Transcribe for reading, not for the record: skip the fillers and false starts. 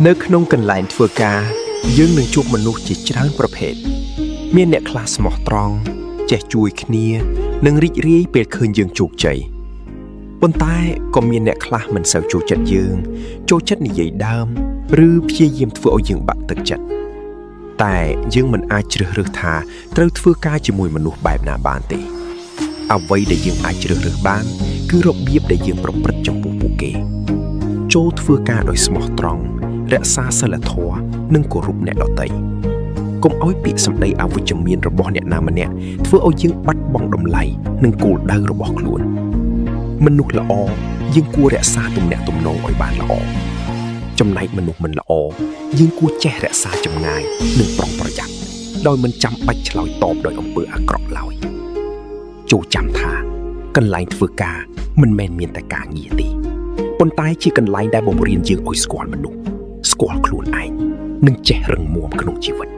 នៅក្នុងកន្លែងធ្វើការយើងនឹងជួបមនុស្សជាច្រើនប្រភេទមានអ្នកខ្លះស្មោះត្រង់ចេះជួយគ្នានិងរីករាយពេលឃើញយើងជោគជ័យប៉ុន្តែក៏មានអ្នកខ្លះមិនសូវចូលចិត្តយើងចូលចិត្តនិយាយដើមឬព្យាយាមធ្វើឲ្យយើងបាក់ទឹកចិត្តតែយើងមិនអាចជ្រើសរើសថាត្រូវធ្វើការជាមួយមនុស្សបែបណាបានទេអ្វីដែលយើងអាចជ្រើសរើសបានគឺរបៀបដែលយើងប្រព្រឹត្តចំពោះពួកគេចូលធ្វើការដោយស្មោះត្រង់រក្សាសីលធម៌និងគោរពអ្នកដទៃកុំឲ្យពាក្យសម្ដីអវិជ្ជមានរបស់អ្នកណាម្នាក់ធ្វើឲ្យយើងបាត់បង់តម្លៃនិងគោលដៅរបស់ខ្លួនមនុស្សល្អយើងគួររក្សាទំនាក់ទំនងឲ្យបានល្អចំណែកមនុស្សមិនល្អយើងគួរចេះរក្សាចម្ងាយនិងប្រុងប្រយ័ត្នដោយមិនចាំបាច់ឆ្លើយតបដោយអំពើអាក្រក់ឡើយចូលចាំថាកន្លែងធ្វើការមិនមែនមានតែការងារទេប៉ុន្តែជាកន្លែងដែលបង្រៀនយើងឲ្យស្គាល់មនុស្សស្គាល់ខ្លួនឯងនិងចេះរឹងមាំក្នុងជីវិត